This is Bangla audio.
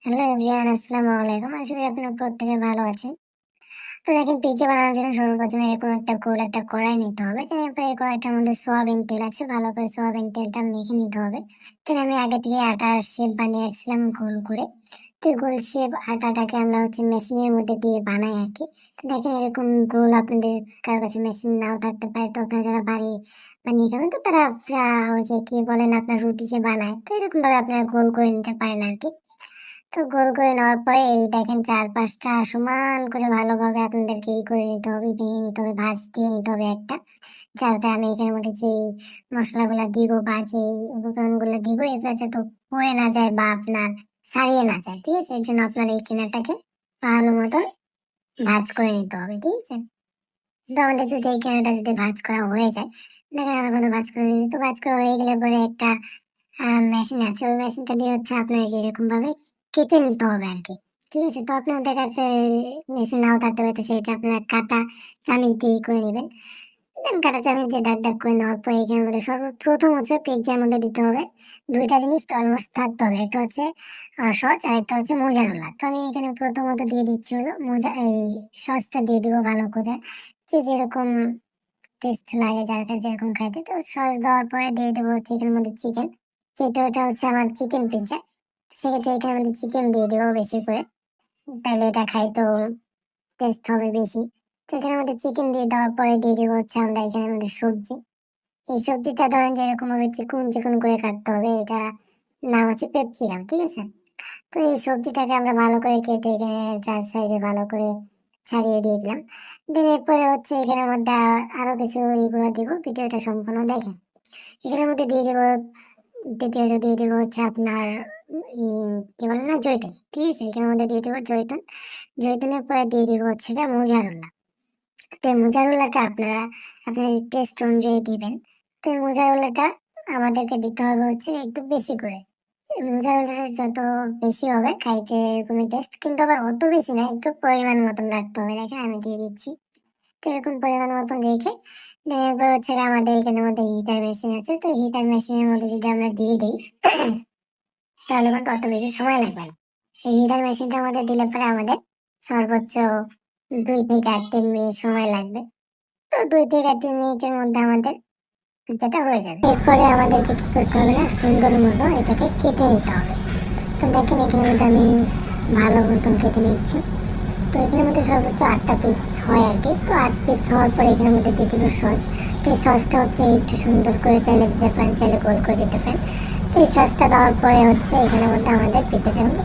হ্যালো এভরিওয়ান, আসসালামু আলাইকুম। আশা করি আপনারা প্রত্যেকে ভালো আছেন। তো দেখেন, পিজ্জা বানানোর জন্য সর্বপ্রথমে এরকম একটা গোল একটা কড়াই নিতে হবে। এরপরে এই কড়াইটার মধ্যে সোয়াবিন তেল আছে, ভালো করে সোয়াবিন তেলটা মেখে নিতে হবে। তাহলে আমি আগে থেকে আটার শেপ বানিয়ে রাখছিলাম গোল করে। তো গোল শেপ আটাটাকে আমরা মেশিনের মধ্যে দিয়ে বানাই আর কি। তো দেখেন, এরকম গোল আপনাদের কারো কাছে মেশিন নাও থাকতে পারে, তো আপনারা যারা বাড়ি বানিয়ে খাবেন তো তারা ওই যে কি বলেন আপনার রুটি যে বানায়, তো এরকম ভাবে আপনারা গোল করে নিতে পারেন আর কি। তো গোল করে নেওয়ার পরে এই দেখেন, ৪-৫টা সমান করে ভালোভাবে আপনাদেরকে করে নিতে হবে, ভেঙে নিতে হবে, ভাঁজ দিয়ে নিতে হবে একটা। যাতে আমি এখানের মধ্যে যেই মসলাগুলা দিব বা যেই উপকরণগুলো দিব এগুলো যাতে পড়ে না যায় বা আপনার ছাড়িয়ে না যায়, ঠিক আছে? এর জন্য আপনার এই কিনাটাকে ভালো মতন ভাঁজ করে নিতে হবে, ঠিক আছে? তো আমাদের যদি এই কিনাটা যদি ভাঁজ করা হয়ে যায়, দেখেন আমার মতো ভাঁজ করে দিই। তো ভাঁজ করা হয়ে গেলে পরে একটা মেশিন আছে, ওই মেশিনটা দিয়ে আপনার এই যে এরকম ভাবে কেটে নিতে হবে আর কি, ঠিক আছে? তো আপনাদের কাছে মেশিন নাও থাকতে পারে, তো সেটা আপনারা কাটা চামিচ দিয়ে করে নেবেন। দেন কাটা চামিচ দিয়ে দাগ দাগ করে নেওয়ার পরে এখানের মধ্যে সর্বপ্রথম পিৎজার মধ্যে দিতে হবে দুইটা জিনিস অলমোস্ট থাকতে হবে। একটা হচ্ছে সস, আর একটা হচ্ছে মোজারেলা। তো আমি এখানে প্রথমত দিয়ে দিচ্ছি হলো এই সসটা দিয়ে দিব ভালো করে, যে যেরকম টেস্ট লাগে, যার কাছে যেরকম খাইতে। তো সস দেওয়ার পরে দিয়ে দেবো হচ্ছে এখানের মধ্যে চিকেন, যেটা ওটা হচ্ছে আমার চিকেন পিৎজা। সেক্ষেত্রে এখানে মধ্যে চিকেন দিয়ে দেবো বেশি করে, তাহলে এটা খাইতেও টেস্ট হবে বেশি। তো এখানের মধ্যে চিকেন দিয়ে দেওয়ার পরে দিয়ে দেবো হচ্ছে আমরা এখানের মধ্যে সবজি। এই সবজিটা ধরেন যে এরকম ভাবে চিকন চিকন করে কাটতে হবে, এটা নাম হচ্ছে পেপসিকাম, ঠিক আছে? তো এই সবজিটাকে আমরা ভালো করে কেটে এখানে চার সাইডে ভালো করে ছাড়িয়ে দিয়ে দিলাম। দেন এরপরে হচ্ছে এখানের মধ্যে আরো কিছু এগুলো দিব, ভিডিওটা সম্পূর্ণ দেখেন। এখানের মধ্যে দিয়ে দেবো, দ্বিতীয়ত দিয়ে দেবো হচ্ছে আপনার কি বলে না, জৈতুন, ঠিক আছে? এখানের মধ্যে দিয়ে দেবো জৈতুন। জৈতুনের পরে দিয়ে দেবো হচ্ছে মোজারেলা। তো মোজারেলাটা আপনারা আপনার টেস্ট অনুযায়ী দিবেন। তো মোজারেলাটা আমাদেরকে দিতে হবে হচ্ছে একটু বেশি করে। মোজারেলাটা যত বেশি হবে খাইতে এরকমই টেস্ট, কিন্তু আবার অত বেশি না, একটু পরিমাণ মতন রাখতে হবে। দেখেন আমি দিয়ে দিচ্ছি। তো এরকম পরিমাণ মতন রেখে এরপর হচ্ছে আমাদের এখানের মধ্যে হিটার মেশিন আছে, তো হিটার মেশিনের মধ্যে যদি আমরা দিয়ে দিই তাহলে কিন্তু অত বেশি সময় লাগবে না। এই হিটার মেশিনটার মধ্যে দিলে পরে আমাদের সর্বোচ্চ 2 থেকে 3 মিনিট সময় লাগবে। তো 2 থেকে 3 মিনিটের মধ্যে আমাদের পিৎজাটা হয়ে যাবে। এরপরে আমাদেরকে কি করতে হবে না, সুন্দর মতো এটাকে কেটে নিতে হবে। তো দেখেন এখানের মধ্যে আমি ভালো মতন কেটে নিচ্ছি। তো এখানের মধ্যে সর্বোচ্চ 8টা পিস হয় আর কি। তো 8 পিস হওয়ার পরে এখানের মধ্যে দিয়ে দিব সস। তো এই সসটা হচ্ছে একটু সুন্দর করে চাইলে দিতে পারেন, চাইলে গোল করে দিতে পারেন। তো এই সসটা দেওয়ার পরে হচ্ছে এখানের মধ্যে আমাদের পিৎজাটা কিন্তু